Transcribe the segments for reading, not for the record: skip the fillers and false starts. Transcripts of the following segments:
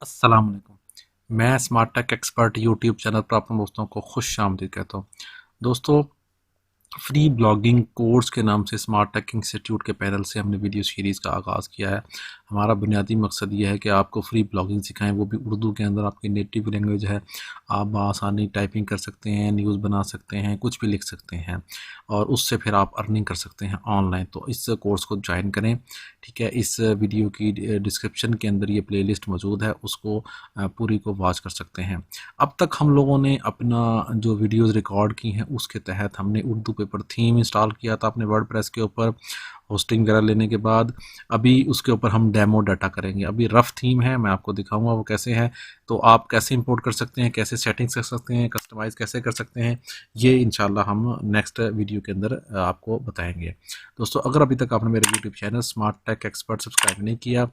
अस्सलाम वालेकुम। मैं smart tech expert YouTube channel पर अपने दोस्तों को खुश आमदीद कहता हूँ। दोस्तों, फ्री ब्लॉगिंग कोर्स के नाम से स्मार्ट टेक इंस्टीट्यूट के पैनल से हमने वीडियो सीरीज़ का आगाज़ किया है। हमारा बुनियादी मकसद ये है कि आपको फ्री ब्लॉगिंग सिखाएं, वो भी उर्दू के अंदर। आपकी नेटिव लैंग्वेज है, आप बआसानी टाइपिंग कर सकते हैं, न्यूज़ बना सकते हैं, कुछ भी लिख सकते हैं और उससे फिर आप अर्निंग कर सकते हैं ऑनलाइन। तो इस कोर्स को ज्वाइन करें, ठीक है। इस वीडियो की डिस्क्रिप्शन के अंदर ये प्लेलिस्ट मौजूद है, उसको पूरी को वॉच कर सकते हैं। अब तक हम लोगों ने अपना जो वीडियोस रिकॉर्ड की हैं उसके तहत हमने उर्दू पेपर थीम इंस्टॉल किया था अपने वर्डप्रेस के ऊपर, होस्टिंग वगैरह लेने के बाद। अभी उसके ऊपर हम डेमो डाटा करेंगे। अभी रफ़ थीम है, मैं आपको दिखाऊंगा वो कैसे है। तो आप कैसे इंपोर्ट कर सकते हैं, कैसे सेटिंग्स कर सकते हैं, कस्टमाइज़ कैसे कर सकते हैं, ये इंशाल्लाह हम नेक्स्ट वीडियो के अंदर आपको बताएंगे। दोस्तों, अगर अभी तक आपने मेरे YouTube channel smart tech expert subscribe नहीं किया,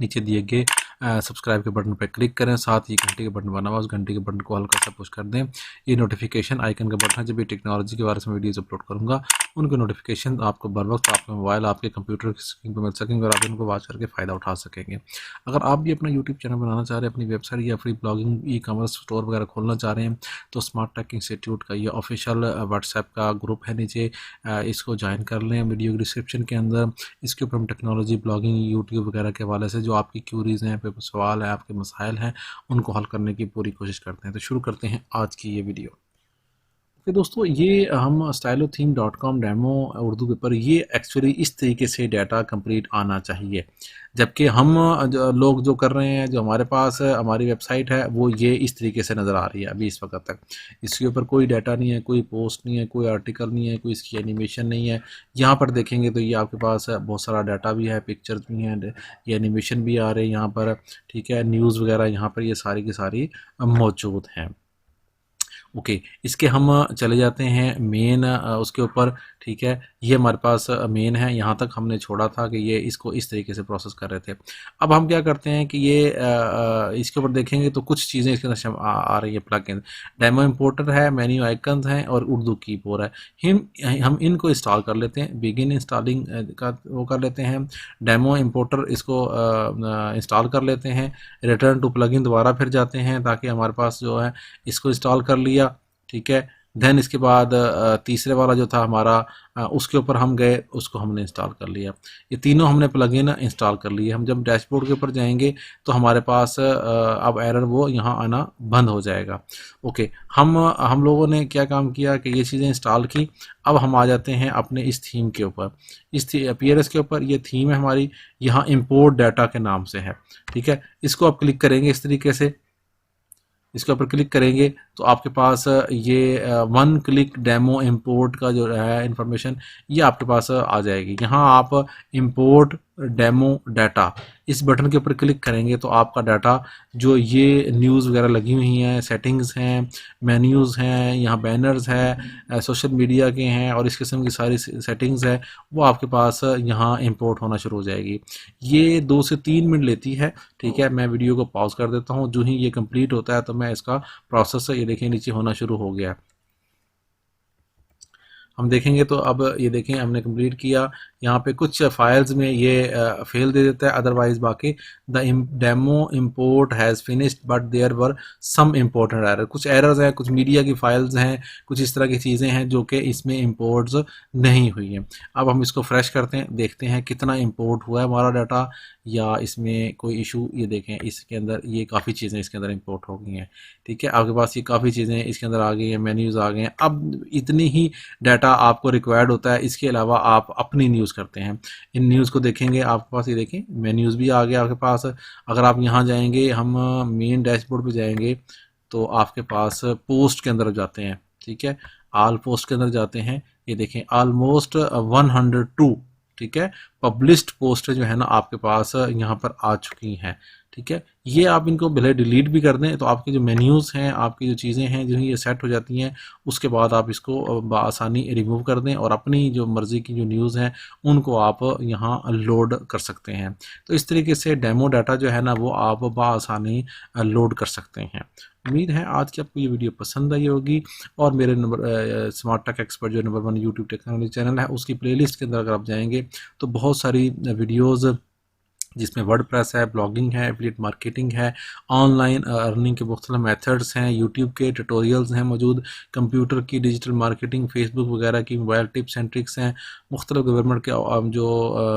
नीचे दिए गए सब्सक्राइब के बटन पर क्लिक करें, साथ ही घंटे के बटन बना हुआ, उस घंटे के बटन को हल्का सा पुश कर दें। ये नोटिफिकेशन आइकन का बटन है। जब भी टेक्नोलॉजी के बारे में वीडियोस अपलोड करूंगा, उनके नोटिफिकेशन आपको बर वक्त आपके मोबाइल, आपके कंप्यूटर की स्क्रीन पर मिल सकेंगे और आप इनको वॉच करके फ़ायदा उठा सकेंगे। अगर आप भी अपना यूट्यूब चैनल बनाना चाह रहे हैं, अपनी वेबसाइट या free blogging e commerce store वगैरह खोलना चाह रहे हैं, तो स्मार्ट टेक इंस्टीट्यूट का ये ऑफिशियल व्हाट्सएप का ग्रुप है नीचे, इसको ज्वाइन कर लें वीडियो की डिस्क्रिप्शन के अंदर। इसके ऊपर हम टेक्नोलॉजी, ब्लॉगिंग, यूट्यूब वगैरह के हवाले से जो आपकी क्यूरीज़ हैं, पे सवाल हैं, आपके मसाइल हैं, उनको हल करने की पूरी कोशिश करते हैं। तो शुरू करते हैं आज की ये वीडियो। ओके दोस्तों, ये हम stylotheme.com डेमो उर्दू पेपर, ये एक्चुअली इस तरीके से डाटा कंप्लीट आना चाहिए। जबकि हम लोग जो कर रहे हैं, जो हमारे पास हमारी वेबसाइट है, वो ये इस तरीके से नज़र आ रही है अभी इस वक्त तक। इसके ऊपर कोई डाटा नहीं है, कोई पोस्ट नहीं है, कोई आर्टिकल नहीं है, कोई इसकी एनिमेशन नहीं है। यहाँ पर देखेंगे तो ये आपके पास बहुत सारा डाटा भी है, पिक्चर्स भी हैं, ये एनिमेशन भी आ रहे हैं यहाँ पर, ठीक है। न्यूज़ वगैरह यहाँ पर ये सारी की सारी मौजूद हैं। ओके, इसके हम चले जाते हैं मेन उसके ऊपर, ठीक है। ये हमारे पास मेन है, यहाँ तक हमने छोड़ा था कि ये इसको इस तरीके से प्रोसेस कर रहे थे। अब हम क्या करते हैं कि ये इसके ऊपर देखेंगे तो कुछ चीज़ें इसके अंदर आ रही है। प्लगइन डेमो इंपोर्टर है, मेन्यू आइकन्स हैं और उर्दू कीबोर्ड है। हम इनको इंस्टॉल कर लेते हैं। बिगिन इंस्टॉलिंग का वो कर लेते हैं। डेमो इंपोर्टर इसको इंस्टॉल कर लेते हैं। रिटर्न टू प्लगइन दोबारा फिर जाते हैं ताकि हमारे पास जो है इसको इंस्टॉल कर लिया, ठीक है। देन इसके बाद तीसरे वाला जो था हमारा, उसके ऊपर हम गए, उसको हमने इंस्टॉल कर लिया। ये तीनों हमने प्लगइन इंस्टॉल कर लिए। हम जब डैशबोर्ड के ऊपर जाएंगे तो हमारे पास अब एरर वो यहाँ आना बंद हो जाएगा। ओके, हम लोगों ने क्या काम किया कि ये चीज़ें इंस्टॉल की। अब हम आ जाते हैं अपने इस थीम के ऊपर, इस अपीयरेंस के ऊपर। ये थीम है हमारी, यहाँ इंपोर्ट डाटा के नाम से है, ठीक है। इसको आप क्लिक करेंगे इस तरीके से। इसके ऊपर क्लिक करेंगे तो आपके पास ये वन क्लिक डेमो इंपोर्ट का जो है इंफॉर्मेशन, ये आपके पास आ जाएगी। यहाँ आप इंपोर्ट डेमो डाटा, इस बटन के ऊपर क्लिक करेंगे तो आपका डाटा, जो ये न्यूज़ वगैरह लगी हुई हैं, सेटिंग्स हैं, मेन्यूज़ हैं, यहाँ बैनर्स है, सोशल मीडिया के हैं और इस किस्म की सारी सेटिंग्स है, वो आपके पास यहाँ इंपोर्ट होना शुरू हो जाएगी। ये 2 से 3 मिनट लेती है, ठीक है। मैं वीडियो को पॉज कर देता हूँ। जो ही ये कंप्लीट होता है तो मैं इसका प्रोसेस, ये देखें नीचे होना शुरू हो गया। हम देखेंगे तो अब ये देखें हमने कंप्लीट किया। यहाँ पे कुछ फाइल्स में ये फेल दे देता है, अदरवाइज बाकी the demo import has finished but there were some important error. कुछ एरर्स हैं, कुछ मीडिया की फाइल्स हैं, कुछ इस तरह की चीज़ें हैं जो कि इसमें इंपोर्ट्स नहीं हुई हैं। अब हम इसको फ्रेश करते हैं, देखते हैं कितना इंपोर्ट हुआ है हमारा डाटा, या इसमें कोई इशू। ये देखें इसके अंदर ये काफ़ी चीज़ें इसके अंदर इंपोर्ट हो गई हैं, ठीक है। आपके पास ये काफ़ी चीज़ें इसके अंदर आ गई हैं, मेन्यूज़ आ गए हैं। अब इतनी ही डाटा आपको रिक्वायर्ड होता है। इसके अलावा आप अपनी न्यूज़ करते हैं। इन न्यूज़ को देखेंगे, आपके पास ये देखें मेन्यूज़ भी आ गया आपके पास। अगर आप यहाँ जाएंगे, हम मेन डैशबोर्ड पे जाएंगे तो आपके पास पोस्ट के अंदर जाते हैं, ठीक है। आल पोस्ट के अंदर जाते हैं, ये देखें ऑलमोस्ट 102, ठीक है, पब्लिश्ड पोस्ट जो है ना आपके पास यहाँ पर आ चुकी हैं, ठीक है। ये आप इनको भले डिलीट भी कर दें तो आपके जो मेन्यूज़ हैं, आपकी जो चीज़ें हैं, जो ये सेट हो जाती हैं, उसके बाद आप इसको बआसानी रिमूव कर दें और अपनी जो मर्ज़ी की जो न्यूज़ हैं उनको आप यहाँ लोड कर सकते हैं। तो इस तरीके से डेमो डाटा जो है ना वो आप बआसानी लोड कर सकते हैं। उम्मीद है आज की आपको ये वीडियो पसंद आई होगी और मेरे नंबर स्मार्ट टेक एक्सपर्ट जो नंबर 1 यूट्यूब टेक्नोलॉजी चैनल है, उसकी प्लेलिस्ट के अंदर अगर आप जाएंगे तो बहुत सारी वीडियोज़ जिसमें वर्डप्रेस है, ब्लॉगिंग है, एफिलिएट मार्केटिंग है, ऑनलाइन अर्निंग के मुख्तलिफ मेथड्स हैं, यूट्यूब के ट्यूटोरियल्स हैं मौजूद, कंप्यूटर की डिजिटल मार्केटिंग, फेसबुक वगैरह की मोबाइल टिप्स एंड ट्रिक्स हैं, मुख्तलिफ गवर्नमेंट के जो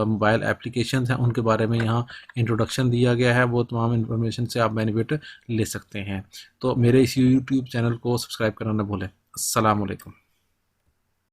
मोबाइल एप्लीकेशन हैं उनके बारे में यहाँ इंट्रोडक्शन दिया गया है। वो तमाम इन्फॉर्मेशन से आप बेनिफिट ले सकते हैं। तो मेरे इस यूट्यूब चैनल को सब्सक्राइब करना न भूलें। अस्सलाम वालेकुम।